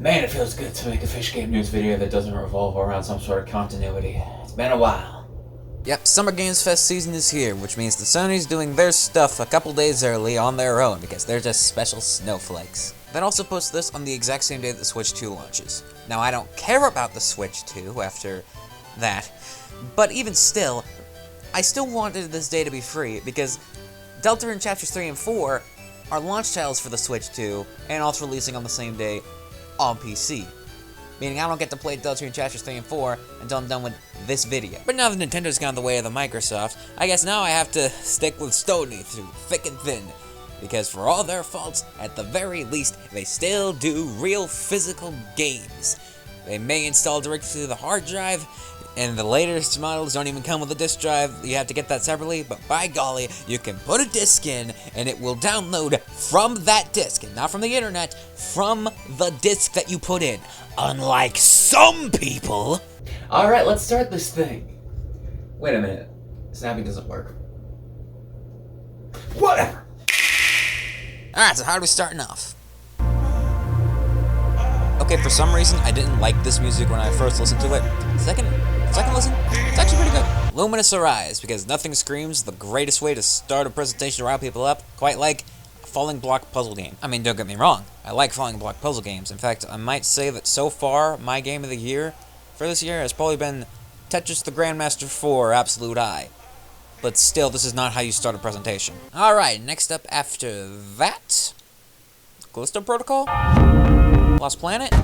Man, it feels good to make a fish game news video that doesn't revolve around some sort of continuity. It's been a while. Yep, Summer Games Fest season is here, which means that Sony's doing their stuff a couple days early on their own because they're just special snowflakes. Then also post this on the exact same day that the Switch 2 launches. Now, I don't care about the Switch 2 after that, but even still, I still wanted this day to be free because Delta and Chapters 3 and 4 are launch titles for the Switch 2 and also releasing on the same day on PC. Meaning I don't get to play Delta and Chapters 3 and 4 until I'm done with this video. But now that Nintendo's gone the way of the Microsoft, I guess now I have to stick with Sony through thick and thin. Because for all their faults, at the very least, they still do real physical games. They may install directly to the hard drive, and the latest models don't even come with a disk drive. You have to get that separately, but by golly, you can put a disk in, and it will download from that disk, and not from the internet, from the disk that you put in. Unlike some people. Alright, let's start this thing. Wait a minute. Snapping doesn't work. Whatever. Alright, so how are we starting off? Okay, for some reason, I didn't like this music when I first listened to it. Second listen, it's actually pretty good. Luminous Arise, because nothing screams the greatest way to start a presentation to rile people up, quite like a falling block puzzle game. I mean, don't get me wrong, I like falling block puzzle games. In fact, I might say that so far, my game of the year for this year has probably been Tetris the Grandmaster 4 Absolute Eye. But still, this is not how you start a presentation. Alright, next up after that, Callisto Protocol? Lost Planet?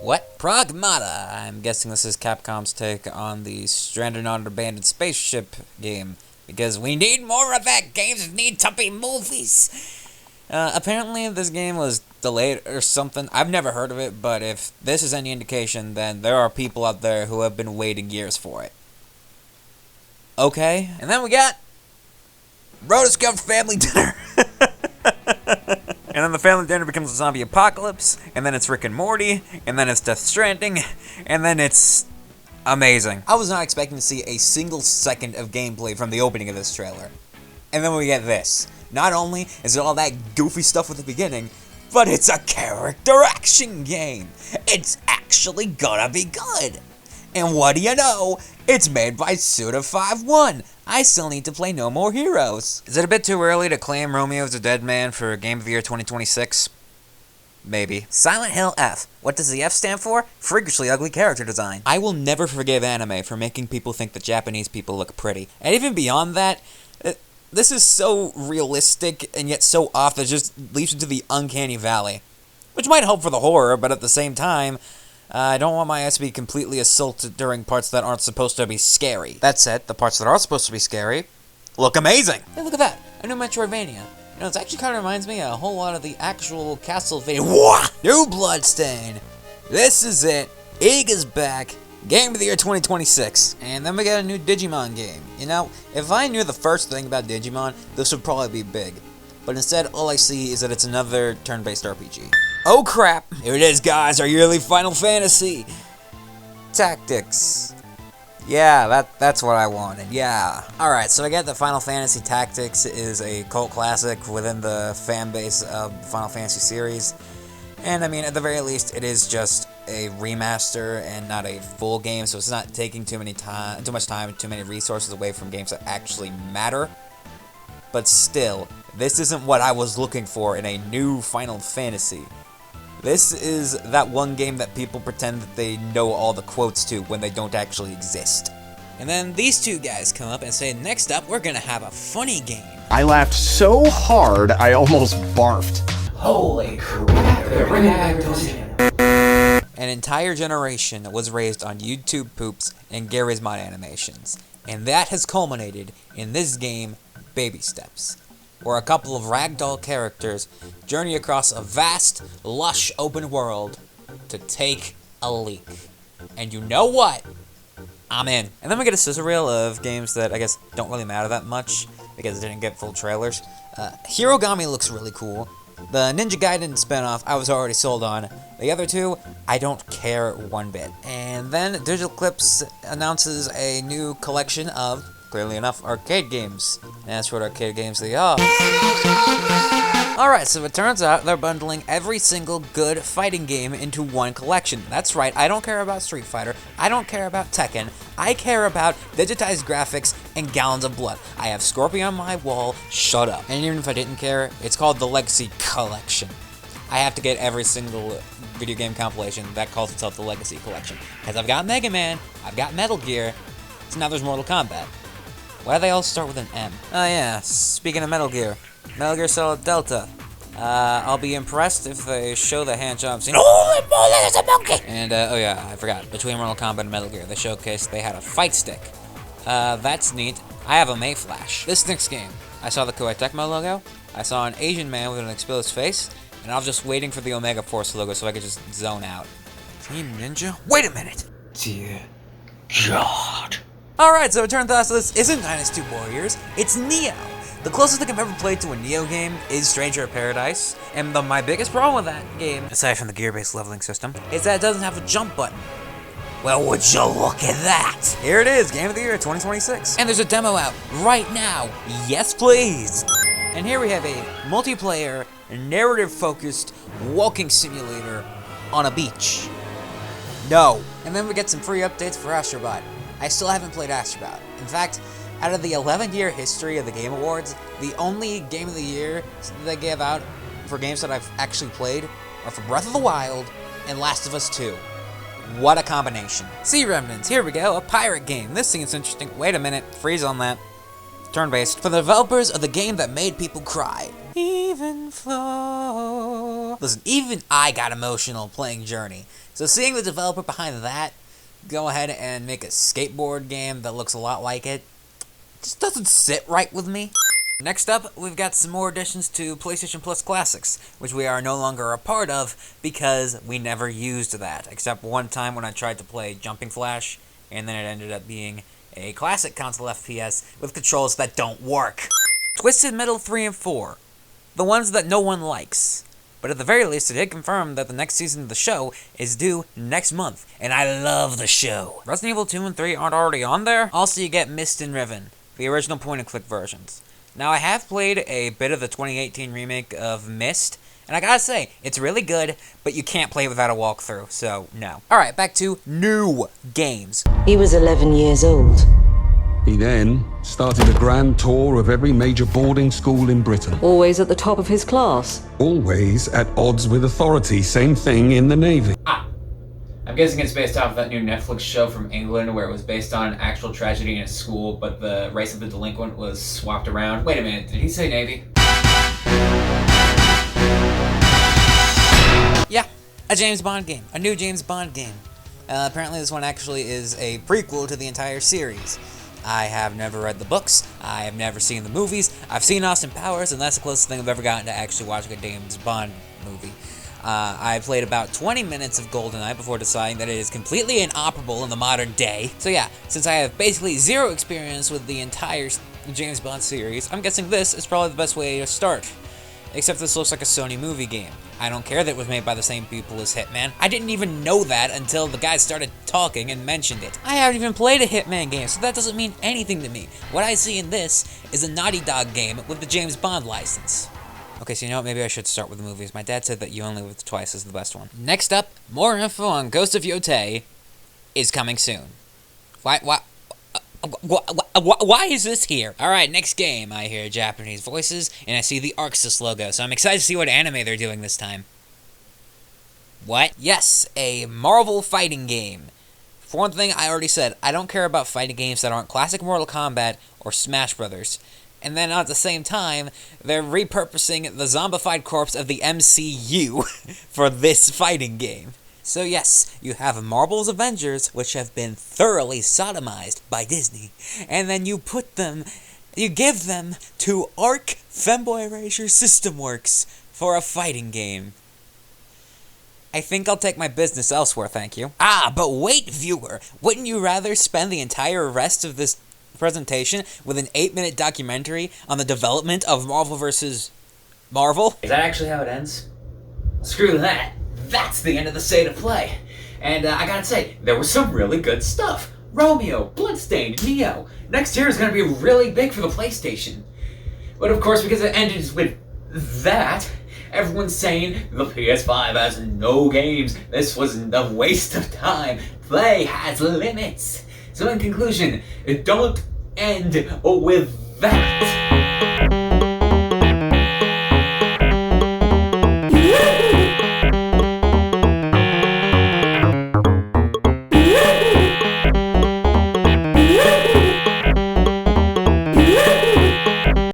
What? Pragmata. I'm guessing this is Capcom's take on the Stranded on an Abandoned Spaceship game. Because we need more of that. Games need to be movies. Apparently this game was delayed or something. I've never heard of it, but if this is any indication, then there are people out there who have been waiting years for it. Okay. And then we got Rotoscoped Family Dinner. And then the family dinner becomes a zombie apocalypse, and then it's Rick and Morty, and then it's Death Stranding, and then it's amazing. I was not expecting to see a single second of gameplay from the opening of this trailer. And then we get this. Not only is it all that goofy stuff at the beginning, but it's a character action game. It's actually gonna be good. And what do you know? It's made by Suda51. I still need to play No More Heroes. Is it a bit too early to claim Romeo's a Dead Man for Game of the Year 2026? Maybe. Silent Hill F. What does the F stand for? Freakishly ugly character design. I will never forgive anime for making people think that Japanese people look pretty. And even beyond that, this is so realistic and yet so off that it just leaps into the uncanny valley. Which might help for the horror, but at the same time, I don't want my eyes to be completely assaulted during parts that aren't supposed to be scary. That said, the parts that are supposed to be scary look amazing. Hey, look at that. A new Metroidvania. You know, it actually kind of reminds me a whole lot of the actual Castlevania. Whoa! New Bloodstain. This is it. Ig is back. Game of the Year 2026. And then we got a new Digimon game. You know, if I knew the first thing about Digimon, this would probably be big. But instead, all I see is that it's another turn-based RPG. Oh crap! Here it is, guys, our yearly Final Fantasy Tactics. Yeah, that's what I wanted, yeah. Alright, so I get that Final Fantasy Tactics is a cult classic within the fan base of the Final Fantasy series. And I mean, at the very least, it is just a remaster and not a full game, so it's not taking too much time, too many resources away from games that actually matter. But still, this isn't what I was looking for in a new Final Fantasy. This is that one game that people pretend that they know all the quotes to when they don't actually exist. And then these two guys come up and say, next up, we're gonna have a funny game. I laughed so hard, I almost barfed. Holy crap, they're bringing back those. An entire generation was raised on YouTube poops and Gary's Mod animations. And that has culminated in this game, Baby Steps, where a couple of ragdoll characters journey across a vast, lush open world to take a leak. And you know what? I'm in. And then we get a sizzle reel of games that I guess don't really matter that much because it didn't get full trailers. Hirogami looks really cool. The Ninja Gaiden spinoff I was already sold on. The other two, I don't care one bit. And then Digital Clips announces a new collection of, clearly enough, arcade games. And that's what arcade games they are. Alright, so it turns out they're bundling every single good fighting game into one collection. That's right, I don't care about Street Fighter, I don't care about Tekken, I care about digitized graphics and gallons of blood. I have Scorpion on my wall, shut up. And even if I didn't care, it's called the Legacy Collection. I have to get every single video game compilation that calls itself the Legacy Collection. Because I've got Mega Man, I've got Metal Gear, so now there's Mortal Kombat. Why do they all start with an M? Oh yeah, speaking of Metal Gear Solid Delta. I'll be impressed if they show the hand job scene. Holy moly, there's a monkey! And, oh yeah, I forgot. Between Mortal Kombat and Metal Gear, they showcased they had a fight stick. That's neat. I have a Mayflash. This next game, I saw the Koei Tecmo logo, I saw an Asian man with an exposed face, and I was just waiting for the Omega Force logo so I could just zone out. Team Ninja? Wait a minute! Dear God. Alright, so it turns out this isn't Dynasty Warriors, it's Neo. The closest thing I've ever played to a Neo game is Stranger of Paradise, and my biggest problem with that game, aside from the gear-based leveling system, is that it doesn't have a jump button. Well, would you look at that? Here it is, Game of the Year 2026. And there's a demo out right now. Yes, please. And here we have a multiplayer, narrative-focused walking simulator on a beach. No. And then we get some free updates for Astrobot. I still haven't played Astrobot. In fact, out of the 11-year history of the Game Awards, the only Game of the Year they gave out for games that I've actually played are for Breath of the Wild and Last of Us 2. What a combination. Sea Remnants, here we go, a pirate game. This seems interesting. Wait a minute, freeze on that. Turn-based. For the developers of the game that made people cry. Even flow. Listen, even I got emotional playing Journey. So seeing the developer behind that go ahead and make a skateboard game that looks a lot like it just doesn't sit right with me. Next up, we've got some more additions to PlayStation Plus Classics, which we are no longer a part of because we never used that, except one time when I tried to play Jumping Flash, and then it ended up being a classic console FPS with controls that don't work. Twisted Metal 3 and 4, the ones that no one likes. But at the very least, it did confirm that the next season of the show is due next month, and I love the show. Resident Evil 2 and 3 aren't already on there. Also, you get Myst and Riven, the original point-and-click versions. Now, I have played a bit of the 2018 remake of Myst, and I gotta say, it's really good, but you can't play it without a walkthrough, so no. Alright, back to new games. He was 11 years old. He then started a grand tour of every major boarding school in Britain. Always at the top of his class. Always at odds with authority. Same thing in the Navy. I'm guessing it's based off of that new Netflix show from England where it was based on actual tragedy in a school, but the race of the delinquent was swapped around. Wait a minute, did he say Navy? Yeah, a James Bond game. A new James Bond game. Apparently this one actually is a prequel to the entire series. I have never read the books, I have never seen the movies, I've seen Austin Powers, and that's the closest thing I've ever gotten to actually watching a James Bond movie. I played about 20 minutes of GoldenEye before deciding that it is completely inoperable in the modern day. So yeah, since I have basically zero experience with the entire James Bond series, I'm guessing this is probably the best way to start. Except this looks like a Sony movie game. I don't care that it was made by the same people as Hitman. I didn't even know that until the guy started talking and mentioned it. I haven't even played a Hitman game, so that doesn't mean anything to me. What I see in this is a Naughty Dog game with the James Bond license. Okay, so you know what, maybe I should start with the movies. My dad said that You Only Live Twice is the best one. Next up, more info on Ghost of Yotei is coming soon. Why is this here? Alright, next game. I hear Japanese voices, and I see the ArcSys logo, so I'm excited to see what anime they're doing this time. What? Yes, a Marvel fighting game. For one thing, I already said, I don't care about fighting games that aren't classic Mortal Kombat or Smash Brothers. And then at the same time, they're repurposing the zombified corpse of the MCU for this fighting game. So yes, you have Marvel's Avengers, which have been thoroughly sodomized by Disney, and then you give them to Arc Femboy Erasure System Works for a fighting game. I think I'll take my business elsewhere, thank you. But wait, viewer, wouldn't you rather spend the entire rest of this presentation with an 8-minute documentary on the development of Marvel vs. Marvel? Is that actually how it ends? Screw that. That's the end of the state of play. And I gotta say, there was some really good stuff. Romeo, Bloodstained, Neo. Next year is gonna be really big for the PlayStation. But of course, because it ended with that, everyone's saying the PS5 has no games. This was a waste of time. Play has limits. So in conclusion, don't end with that.